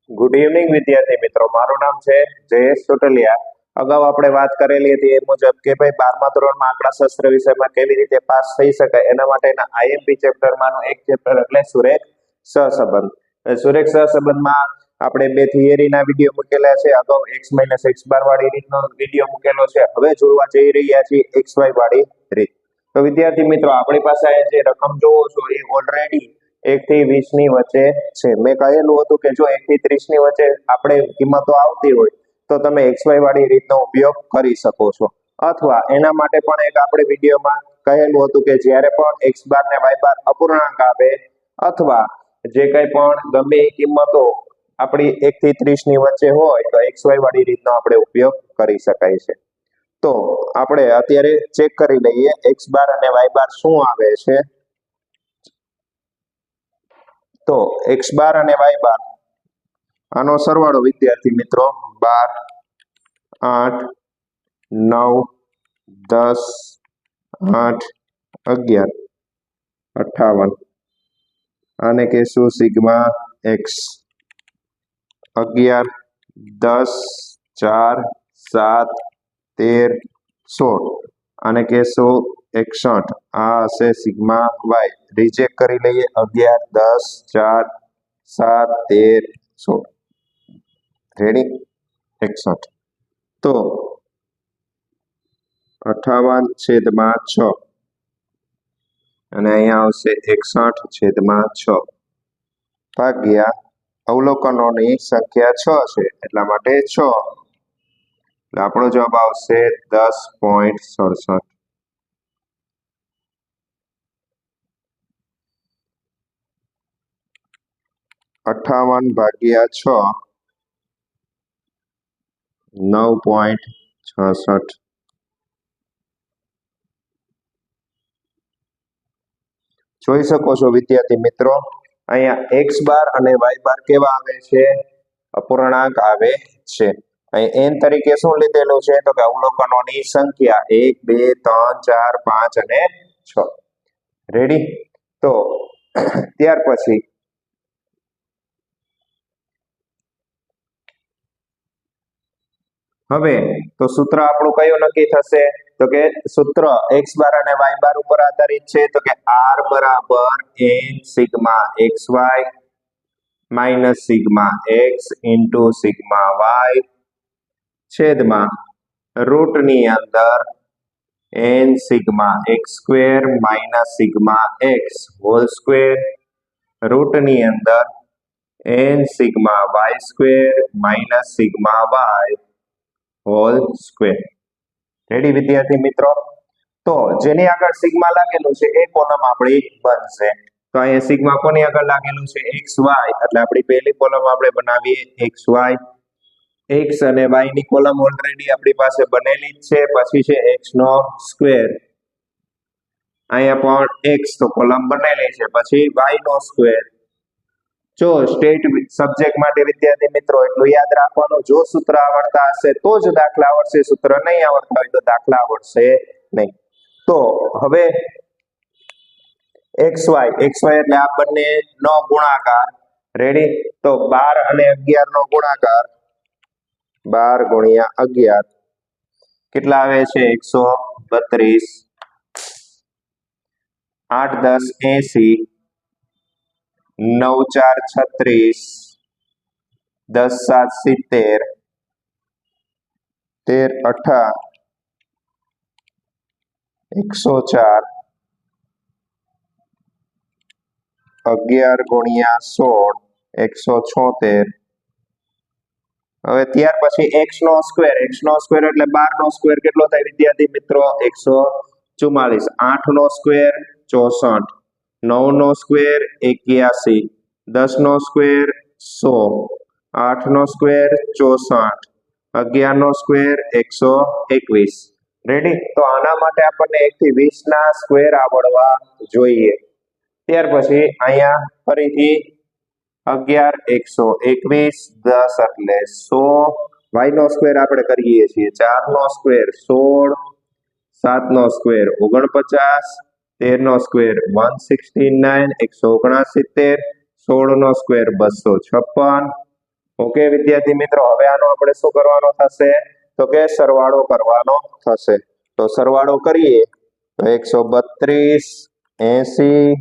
Good evening વિદ્યાર્થી મિત્રો, મારું નામ છે જયેશ ચોટલિયા. અગાઉ આપણે વાત કરેલી હતી એ મુજબ કે ભાઈ 12મા ધોરણમાં આંકડાશાસ્ત્ર વિષયમાં કેવી રીતે પાસ થઈ શકાય એના માટેના આઈએમપી ચેપ્ટરમાંનું એક ચેપ્ટર એટલે સુરેખ સહસંબંધ. સુરેખ સહસંબંધમાં આપણે બે થિયરીના વિડીયો મૂકેલા છે. અગાઉ x - x બાર વાળી રીતનો વિડીયો મૂકેલો છે. હવે જોવા જઈ રહ્યા છીએ xy વાળી રીત. તો વિદ્યાર્થી મિત્રો, આપણી પાસે જે રકમ જોવો છો એ ઓલરેડી 1 થી 20 ની વચ્ચે છે. મેં કહેલું હતું કે જો 1 થી 30 ની વચ્ચે આપણે કિંમતો આવતી હોય તો તમે xy વાળી રીતનો ઉપયોગ કરી શકો છો, અથવા એના માટે પણ એક આપણે વિડીયોમાં કહેલું હતું કે જ્યારે પણ x બાર ને y બાર અપૂર્ણાંક આવે અથવા જે કંઈ પણ ગમે એ કિંમતો આપણી 1 થી 30 ની વચ્ચે હોય તો xy વાળી રીતનો આપણે ઉપયોગ કરી શકાય છે. તો આપણે અત્યારે ચેક કરી લઈએ x બાર અને y બાર શું આવે છે. તો x બાર અને y બાર આનો સરવાળો વિદ્યાર્થી મિત્રો 12, 8, 9, 10, 8, 11, 58. આને કહેશું સિગ્મા x. 11, 10, 4, 7, 13, 16. આને કહેશું 61. આ હશે સિગ્મા y. રીચેક કરી લઈએ. 11, 10, 4, 7, 13, 16. રેડી? 61. તો 58/6 અને અહીંયા આવશે 61/6 ભાગ્યા અવલોકનોની સંખ્યા 6 છે એટલા માટે 6. એટલે આપણો જવાબ આવશે 10.67. 58/6 9.66. જોઈ શકો છો વિદ્યાર્થી મિત્રો, અહીંયા x બાર અને y બાર કેવા આવે છે? અપૂર્ણાંક આવે છે. અહીં n તરીકે શું લીધેલું છે? તો કે અવલોકનોની સંખ્યા 1, 2, 3, 4, 5 અને 6. રેડી? તો ત્યાર પછી હવે તો સૂત્ર આપણું કયું નક્કી થશે? તો કે સૂત્ર x બાર અને y બાર ઉપર આધારિત છે. તો કે r બરાબર n sigma xy minus sigma x into sigma y છેદમાં રૂટની અંદર n sigma x square minus sigma x whole square રૂટની અંદર n sigma y square minus sigma y whole square. Ready વિદ્યાર્થી મિત્રો? તો જેની આગળ સિગ્મા લાગેલું છે એ કોલમ આપણી બનશે. તો અહીંયા સિગ્મા કોની આગળ લાગેલું છે? xy. એટલે આપણી પહેલી કોલમ આપણે બનાવીએ xy. x અને y ની કોલમ ઓલરેડી આપણી પાસે બનેલી જ છે. પછી છે x નો સ્ક્વેર. અહીંયા પણ x તો કોલમ બનેલી છે. પછી y નો સ્ક્વેર. જો સ્ટેટ સબ્જેક્ટ માટે વિદ્યાર્થી મિત્રો એટલું યાદ રાખવાનું, જો સૂત્ર આવડતા હશે તો જ દાખલા આવડશે, સૂત્ર નહીં આવડતા હોય તો દાખલા આવડશે નહીં. તો હવે xy એટલે આ બંને નો ગુણાકાર. રેડી? તો 12 અને 11 નો ગુણાકાર 12 ગુણ્યા 11 કેટલા આવે છે? 132. 8 10 80, 9 4 36, 10 7 70, 13 18 104, 11 ગુણ્યા 16 176. હવે ત્યાર પછી x નો સ્ક્વેર એટલે 12 નો સ્ક્વેર કેટલો થાય વિદ્યાર્થી મિત્રો? 144. 8 નો સ્ક્વેર 64, 9 નો સ્ક્વેર 81, 10 નો સ્ક્વેર 100, 8 નો સ્ક્વેર 64, 11 નો સ્ક્વેર 121. રેડી? તો આના માટે આપણને 1 થી 20 ના સ્ક્વેર આવડવા જોઈએ. ત્યાર પછી અહીંયા ફરીથી 11 121, 10 એટલે 100. y નો સ્ક્વેર આપણે કરીએ છીએ. 4 નો સ્ક્વેર 16, 7 નો સ્ક્વેર 49, 13 નો સ્ક્વેર 169, 169, 16 નો સ્ક્વેર 256, ઓકે વિદ્યાર્થી મિત્રો, હવે આનો આપણે શું કરવાનો થશે તો કે સરવાળો કરવાનો થશે. તો સરવાળો કરીએ તો 132, 80,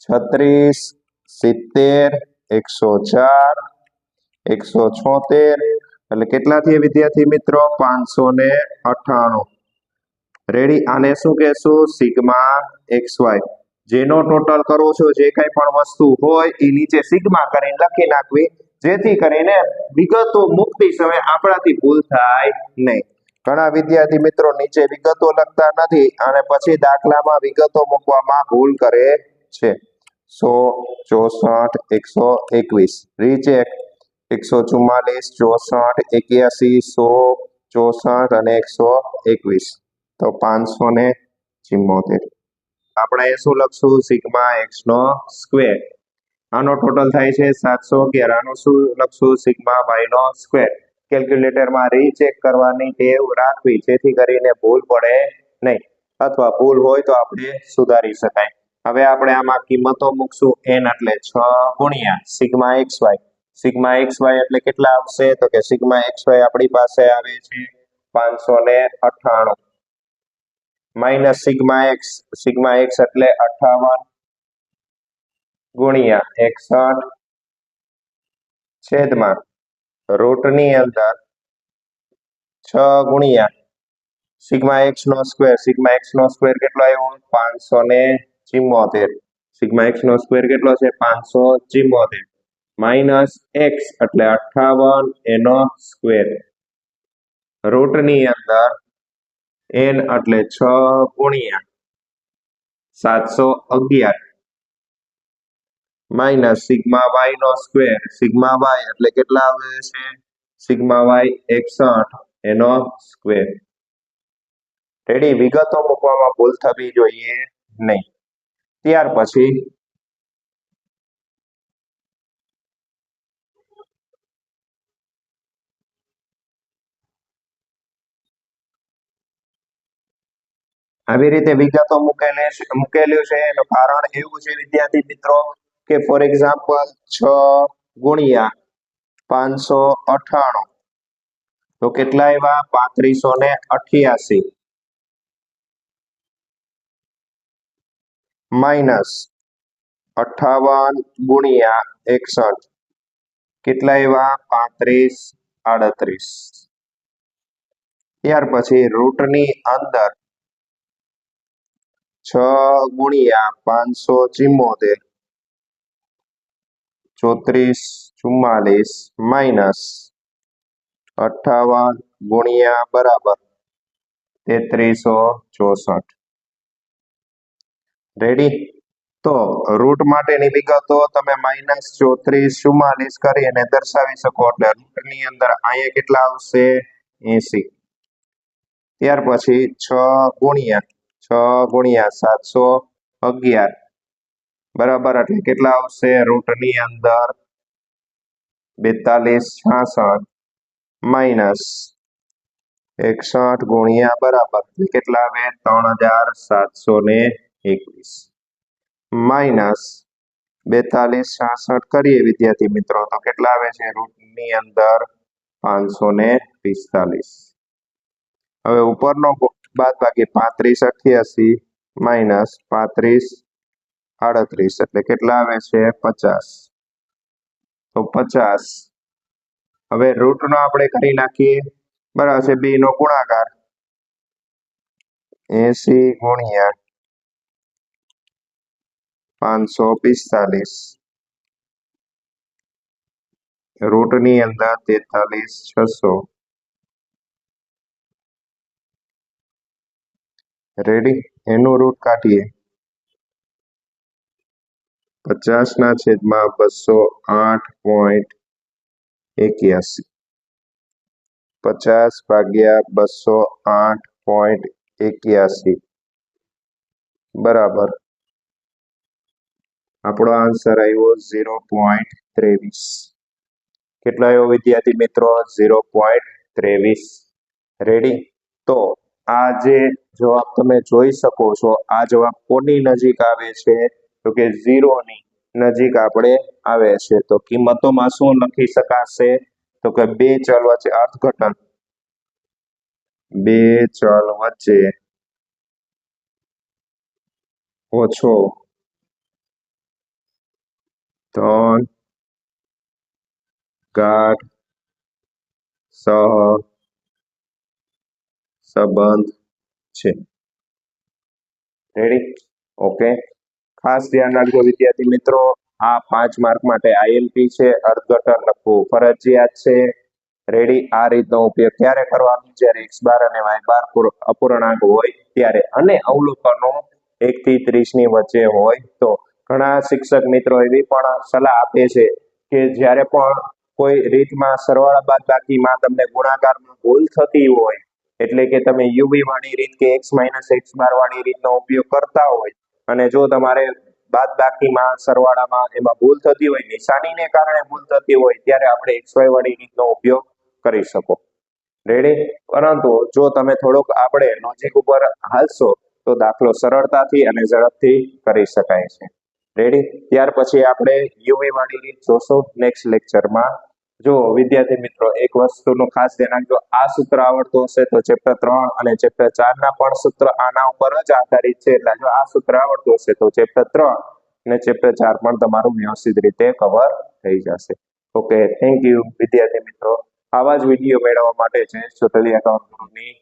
36, 70, 104, 176 એટલે કેટલા થયા વિદ્યાર્થી મિત્રો? 598. રેડી. આને શું કહેશું? Sigma x y. જેનો ટોટલ કરો છો, જે કઈ પણ વસ્તુ હોય એ નીચે સિગ્મા કરીને લખી નાખવી, જેથી કરીને વિગતો મૂકતી સમયે આપણાથી ભૂલ થાય નહીં. ઘણા વિદ્યાર્થી મિત્રો નીચે વિગતો લખતા નથી અને પછી દાખલામાં વિગતો મૂકવામાં ભૂલ કરે છે. 100, 64, 121 રીચેક. 144, 64, 81, 100, 64 અને 121 તો 574. આપણે શું લખશું? સિગ્મા એક્સ નો સ્ક્વેર. આનો ટોટલ થાય છે 711. આનો શું લખશું? સિગ્મા વાય નો સ્ક્વેર. કેલ્ક્યુલેટરમાં રીચેક કરવાની ટેવ રાખવી, જેથી કરીને ભૂલ પડે નહીં, અથવા ભૂલ હોય તો આપણે સુધારી શકાય. હવે આપણે આમાં કિંમતો મૂકશું. n એટલે 6 ગુણ્યા sigma x y. Sigma x y એટલે કેટલા આવશે તો કે સિગ્મા એક્સ વાય આપણી પાસે આવે છે 598 minus sigma x. Sigma x એટલે 58 ગુણ્યા 61 છેદમાં રૂટની અંદર 6 ગુણ્યા સિગ્મા એક્સ નો સ્ક્વેર. સિગ્મા એક્સ નો સ્ક્વેર કેટલો આવ્યો? 574. સિગ્મા એક્સ નો સ્ક્વેર કેટલો છે? 574 માઇનસ એક્સ એટલે 58 એનો સ્ક્વેર. રૂટની અંદર n એટલે 6 ગુણ્યા 711 માઇનસ સિગ્મા વાય નો સ્ક્વેર. સિગ્મા વાય એટલે કેટલા આવે છે? સિગ્મા વાય 61 એનો સ્ક્વેર. રેડી. વિગતો મૂકવામાં ભૂલ થવી જોઈએ નહીં. ત્યાર પછી આવી રીતે વિગતો મૂકેલું છે. એનું કારણ એવું છે વિદ્યાર્થી મિત્રો કે ફોર એક્ઝામ્પલ 6 ગુણ્યા 598 તો કેટલા એવા? 3588 માઇનસ 58 ગુણ્યા 61 કેટલા એવા? 3538. ત્યાર પછી રૂટની અંદર 6 ગુણ્યા 574 3444 માઇનસ 58 ગુણ્યા બરાબર 3364. રેડી. તો રૂટ માટેની વિગતો તમે -3444 કરી અને દર્શાવી શકો. એટલે રૂટની અંદર અહીંયા કેટલા આવશે? 80. ત્યાર પછી 6 ગુણ્યા 711 બરાબર એટલે કેટલા આવશે? રૂટની અંદર 4266 માઇનસ 61 ગુણ્યા બરાબર કેટલા આવે? 3721 માઇનસ 4266 કરીએ વિદ્યાર્થી મિત્રો તો કેટલા આવે છે? રૂટની અંદર 545. હવે ઉપરનો બાદ બાકી 3588 માઇનસ 3538 એટલે કેટલા આવે છે? 50. તો 50. હવે રૂટનો આપણે કરી નાખીએ. બરાબર છે. બે નો ગુણાકાર 80 ગુણ્યા 545 રૂટની અંદર 43600. રેડી. એનું રૂટ કાઢીએ. 50 ના છેદમાં 208.81 50 ભાગ્યા 208.81 બરાબર આપણો આન્સર આવ્યો 0.23. કેટલો આવ્યો વિદ્યાર્થી મિત્રો? 0.23. રેડી. તો આ જે જવાબ તમે જોઈ શકો છો, આ જવાબ કોની નજીક આવે છે તો કે 0 ની નજીક આપણે આવે છે. તો કિંમતોમાં શું લખી શકાશે? તો કે બે ચલ વચ્ચે અર્થઘટન, બે ચલ વચ્ચે ઓછો ધન ગાઢ સંબંધ છે. રેડી? ઓકે, ખાસ ધ્યાન રાખજો વિદ્યાર્થી મિત્રો, આ 5 માર્ક માટે આઈએમપી છે. અર્થઘટન લખવું ફરજિયાત છે. રેડી? આ રીતનો ઉપયોગ ક્યારે કરવાનો? જ્યારે x બાર અને y બાર અપૂર્ણાંક હોય ત્યારે, અને અવલોકનો 1 થી 30 ની વચ્ચે હોય તો. ઘણા શિક્ષક મિત્રો એવી પણ સલાહ આપે છે કે જ્યારે પણ કોઈ રીતમાં સરવાળા બાદબાકીમાં તમને ગુણાકારમાં ભૂલ થતી હોય, એટલે કે તમે યુવી વાળી રીત કે x - x બાર વાળી રીતનો ઉપયોગ કરતા હોય, અને જો તમારે બાદબાકીમાં સરવાળામાં એમાં ભૂલ થતી હોય, નિશાનીને કારણે ભૂલ થતી હોય, ત્યારે આપણે xy વાળી રીતનો ઉપયોગ કરી શકો. રેડી? પરંતુ જો તમે થોડોક આપણે લોજિક ઉપર હાલશો તો દાખલો સરળતાથી અને ઝડપથી કરી શકાય છે. રેડી? ત્યાર પછી આપણે યુવી વાળી રીત જોશું નેક્સ્ટ લેક્ચરમાં. જો વિદ્યાર્થી મિત્રો, એક વસ્તુનું ખાસ ધ્યાન રાખજો, આ સૂત્ર આવડતું હશે તો ચેપ્ટર 3 અને ચેપ્ટર 4 ના પણ સૂત્ર આના ઉપર જ આધારિત છે. એટલે જો આ સૂત્ર આવડતું હશે તો ચેપ્ટર 3 અને ચેપ્ટર 4 પણ તમારું વ્યવસ્થિત રીતે કવર થઈ જશે. ઓકે, થેન્ક યુ વિદ્યાર્થી મિત્રો. આવા જ વિડીયો મેળવવા માટે ચોટલી એકાઉન્ટ ગ્રુપની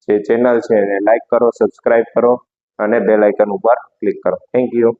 જે ચેનલ છે એને લાઈક કરો, સબસ્ક્રાઇબ કરો અને બેલ આઇકન ઉપર ક્લિક કરો. Thank you.